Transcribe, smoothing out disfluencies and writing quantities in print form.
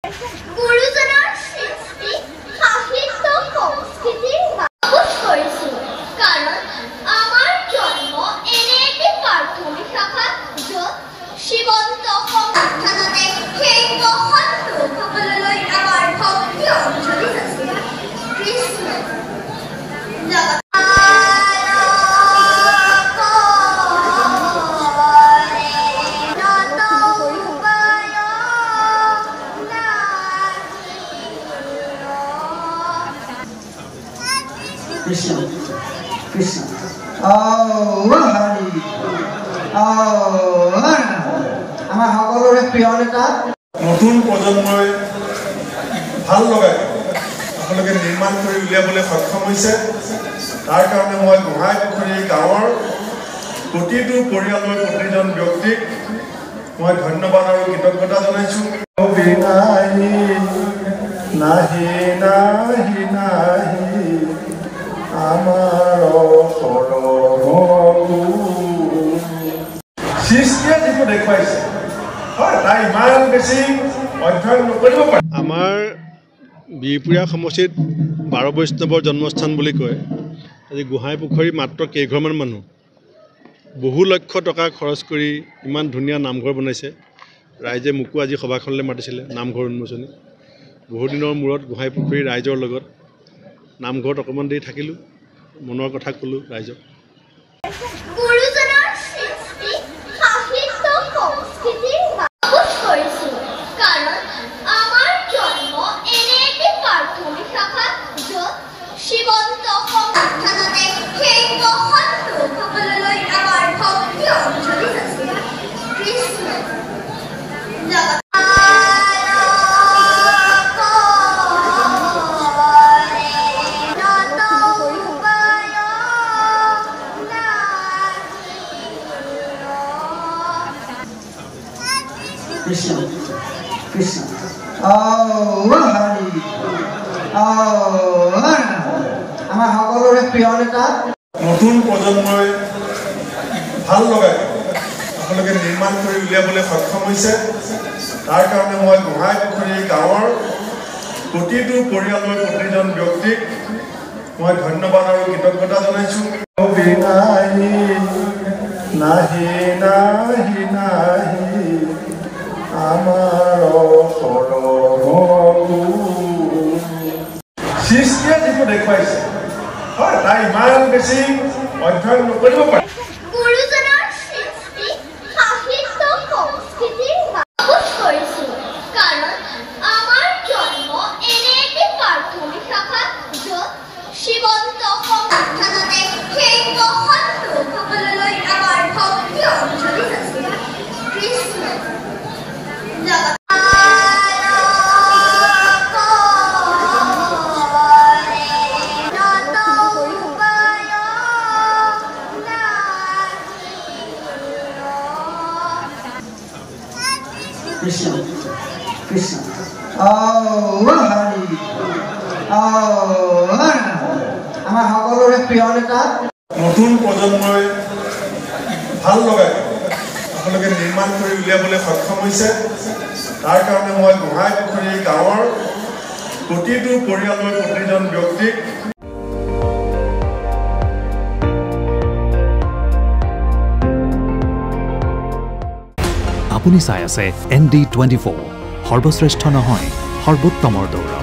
গুৰুজনাৰ সৃষ্টি সাহিত্য সংস্কৃতিৰ বাহক কৰিছিল কাৰণ আমাৰ জন্ম এনে এটি প্ৰাথমিক শাখাত য'ত সীমন্ত সংস্থানতে সেই মহান লোকসকললৈ আমাৰ ভক্তি অঞ্জলি আছিল Krishna Krishna, Krishna. Oh, Hari. Oh, আমাৰ সকলোৰে প্ৰিয় নেতা নতুন প্ৰজন্মই ভাল লগাই আপোনালোকে নিৰ্মাণ কৰি উলিয়াবলৈ সক্ষম হৈছে তাৰ কাৰণে মই গোহাঁইপুখুৰী গাঁৱৰ প্ৰতিটো পৰিয়ালৰ প্ৰতিজন ব্যক্তিক মই ধন্যবাদ আৰু কৃতজ্ঞতা জনাইছোঁ নাহি নাহি নাহি আমাৰ সৃষ্টিয়ে যিটো দেখুৱাইছে হয় তাই ইমান বেছি অধ্যয়ন নকৰিব পাৰে আমাৰ বিহপুৰীয়া সমষ্টিত 12 বৈষ্ণৱৰ জন্মস্থান বুলি কয় আজি গোহাঁইপুখুৰী মাত্ৰ কেইঘৰমান মানুহ বহু লক্ষ টকা খৰচ কৰি ইমান ধুনীয়া নামঘৰ বনাইছে ৰাইজে মোকো আজি সভাখনলৈ মাতিছিলে নামঘৰ উন্মোচনী বহুদিনৰ মূৰত গোহাঁইপুখুৰী ৰাইজৰ লগত নামঘৰত অকণমান দেৰি থাকিলোঁ মনৰ কথা ক'লোঁ ৰাইজক গুৰুজনাৰ সৃষ্টি সাহিত্য সংস্কৃতিৰ বাহক কৰিছিল কাৰণ আমাৰ জন্ম এনে এটি প্ৰাথমিক শাখাত য'ত সীমন্ত সংস্থানতে সেই মহান লোকসকললৈ আমাৰ ভক্তি অঞ্জলি আছিল Krishna Krishna, Krishna. Oh, Hari. Oh, আমাৰ সকলোৰে প্ৰিয় নেতা নতুন প্ৰজন্মই ভাল লগাই আপোনালোকে নিৰ্মাণ কৰি উলিয়াবলৈ সক্ষম হৈছে তাৰ কাৰণে মই গোহাঁইপুখুৰী গাঁৱৰ প্ৰতিটো পৰিয়ালৰ প্ৰতিজন ব্যক্তিক মই ধন্যবাদ আৰু কৃতজ্ঞতা জনাইছোঁ নাহি নাহি নাহি আমাৰ সৃষ্টিয়ে যিটো দেখুৱাইছে হয় তাই ইমান বেছি অধ্যয়ন নকৰিব পাৰে গুৰুজনাৰ সৃষ্টি সাহিত্য সংস্কৃতিৰ বাহক কৰিছিল কাৰণ আমাৰ জন্ম এনে এটি প্ৰাথমিক শাখাত য'ত সীমন্ত সংস্থানতে সেই মহান লোকসকললৈ আমাৰ ভক্তি অঞ্জলি আছিল Krishna Krishna, Krishna. Oh, Hari. Oh, আমাৰ সকলোৰে প্ৰিয় নেতা নতুন প্ৰজন্মই ভাল লগাই আপোনালোকে নিৰ্মাণ কৰি উলিয়াবলৈ সক্ষম হৈছে তাৰ কাৰণে মই গোহাঁইপুখুৰী গাঁৱৰ প্ৰতিটো পৰিয়ালৰ প্ৰতিজন ব্যক্তিক আপুনি চাই আছে ND24 সৰ্বশ্ৰেষ্ঠ নহয় সৰ্বোত্তমৰ দৌৰা